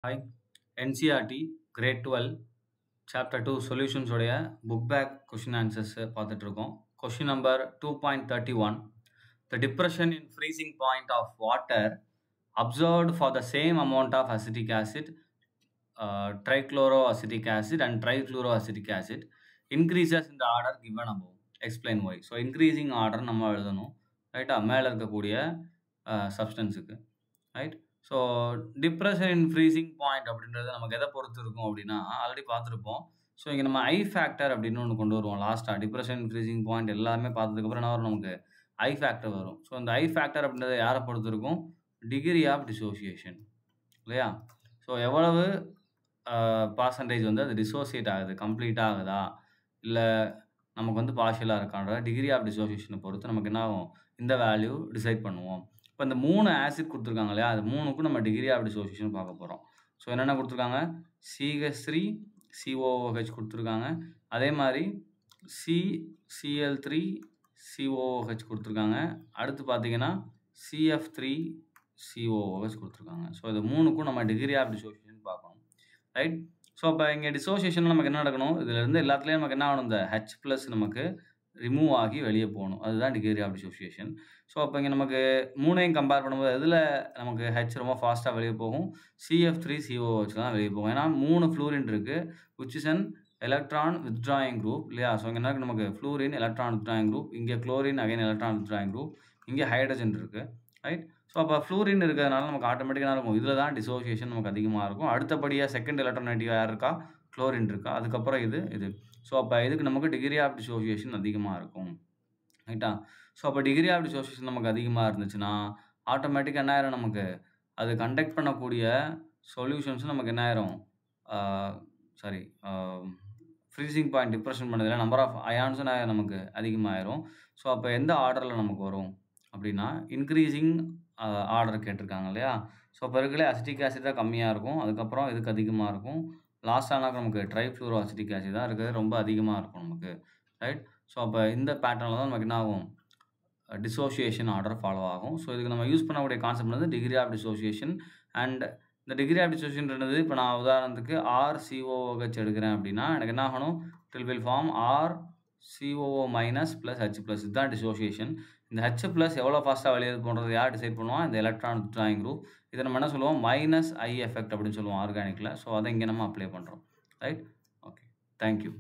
Hi, NCRT Grade 12 Chapter 2 Solutions உடைய book back question answers பார்த்துட்டு இருக்கோம். Question number 2.31. The depression in freezing point of water observed for the same amount of acetic acid, trichloroacetic acid and trichloroacetic acid increases in the order given above. Explain why. So increasing order நம்ம எழுதணும். ரைட்டா மேலே இருக்கக்கூடிய சப்ஸ்டன்ஸுக்கு right. So depression இன் freezing point அப்படின்றது நமக்கு எதை பொறுத்து இருக்கும் அப்படின்னா ஆல்ரெடி பார்த்துருப்போம். ஸோ இங்கே நம்ம ஐ ஃபேக்டர் அப்படின்னு ஒன்று கொண்டு வருவோம் லாஸ்ட்டாக. டிப்ரெஷன் ஃப்ரீசிங் பாயிண்ட் எல்லாமே பார்த்ததுக்கப்புறம் என்ன வரும், நமக்கு ஐ ஃபேக்டர் வரும். ஸோ இந்த ஐ ஃபேக்டர் அப்படின்றது யாரை பொறுத்து இருக்கும், டிகிரி ஆஃப் டிசோசியேஷன் இல்லையா. ஸோ எவ்வளவு பர்சன்டேஜ் வந்து அது டிசோசியேட் ஆகுது, கம்ப்ளீட்டாக ஆகுதா இல்லை நமக்கு வந்து பார்ஷியலாக இருக்கான்ற டிகிரி ஆஃப் டிசோசியேஷனை பொறுத்து நமக்கு என்ன ஆகும், இந்த வேல்யூ டிசைட் பண்ணுவோம். இப்போ இந்த 3 ஆசிட் கொடுத்துருக்காங்க இல்லையா, அது 3க்கும் நம்ம டிகிரி ஆஃப் டிசோசியேஷன் பார்க்க போகிறோம். ஸோ என்னென்ன கொடுத்துருக்காங்க, CH3 COOH கொடுத்துருக்காங்க, அதே மாதிரி CCl3 COOH கொடுத்துருக்காங்க, அடுத்து பார்த்தீங்கன்னா CF3 COOH கொடுத்துருக்காங்க. ஸோ இது 3க்கும் நம்ம டிகிரி ஆஃப் டிசோசியேஷன் பார்க்கணும் ரைட். ஸோ அப்போ இங்கே டிசோசியேஷன் நமக்கு என்ன நடக்கணும், இதிலேருந்து எல்லாத்துலேயும் நமக்கு என்ன ஆகணும், இந்த H+ நமக்கு ரிமூவ் ஆகி வெளியே போகணும், அதுதான் டிகிரி ஆஃப் டிசோசியேஷன். ஸோ அப்போ இங்கே நமக்கு 3ஐயும் கம்பேர் பண்ணும்போது இதில் நமக்கு H ரொம்ப ஃபாஸ்ட்டாக வெளியே போகும், CF3 COOH தான் வெளியே போகும். ஏன்னா 3 ஃப்ளூரின் இருக்குது, which is an electron withdrawing group இல்லையா. ஸோ இங்கே என்ன நமக்கு ஃப்ளூரின் எலக்ட்ரான் withdrawing group, இங்கே chlorine again electron withdrawing group, இங்கே ஹைட்ரஜன் இருக்குது ரைட். ஸோ அப்போ ஃப்ளூரின் இருக்கிறதுனால நமக்கு ஆட்டோமேட்டிக்காக இருக்கும், இதில் தான் டிசோசியேஷன் நமக்கு அதிகமாக இருக்கும். அடுத்தபடியாக செகண்ட் எலக்ட்ரோநெகட்டிவ் யார் இருக்கா, குளோரின் இருக்கா, அதுக்கப்புறம் இது. ஸோ அப்போ இதுக்கு நமக்கு டிகிரி ஆஃப் டிசோசியேஷன் அதிகமாக இருக்கும் ரைட்டா. ஸோ அப்போ டிகிரி ஆஃப் டிசோசியேஷன் நமக்கு அதிகமாக இருந்துச்சுன்னா ஆட்டோமேட்டிக்காக என்ன ஆயிரும், நமக்கு அது கண்டக்ட் பண்ணக்கூடிய சொல்யூஷன்ஸும் நமக்கு என்ன ஆயிரும், ஃப்ரீசிங் பாயிண்ட் டிப்ரெஷன் பண்ணதில் நம்பர் ஆஃப் அயான்ஸும் நமக்கு அதிகமாகிடும். ஸோ அப்போ எந்த ஆர்டரில் நமக்கு வரும் அப்படின்னா இன்க்ரீசிங் ஆர்டர் கேட்டிருக்காங்க இல்லையா. ஸோ அப்போ இருக்கிற அசிட்டிக் ஆசிட் தான் கம்மியாக இருக்கும், அதுக்கப்புறம் இதுக்கு அதிகமாக இருக்கும், லாஸ்ட்டாக நமக்கு ட்ரைஃப்ளூரோஅசிட்டிக் ஆசிட் தான் இருக்கிறது ரொம்ப அதிகமாக இருக்கும் நமக்கு ரைட். ஸோ அப்போ இந்த பேட்டர்னில் தான் நமக்கு என்ன ஆகும், டிசோசியேஷன் ஆர்டர் ஃபாலோ ஆகும். ஸோ இதுக்கு நம்ம யூஸ் பண்ணக்கூடிய கான்செப்ட் வந்து டிகிரி ஆஃப் டிசோசியேஷன். அண்ட் இந்த டிகிரி ஆஃப் டிசோசியேஷன்றது இப்போ நான் உதாரணத்துக்கு RCOOH எடுக்கிறேன் அப்படின்னா எனக்கு என்ன ஆகணும், it will form RCOO- + H+, இதுதான் டிசோசியேஷன். இந்த H+ எவ்வளோ ஃபாஸ்ட்டாக வெளியே போன்றது யார் டிசைட் பண்ணுவோம், இந்த எலக்ட்ரான் வித்ட்ராயிங் குரூப். இதை நம்ம என்ன சொல்லுவோம், -I எஃபெக்ட் அப்படின்னு சொல்லுவோம் ஆர்கானிக்கில். ஸோ அதை இங்கே நம்ம அப்ளை பண்ணுறோம் ரைட். Okay, thank you.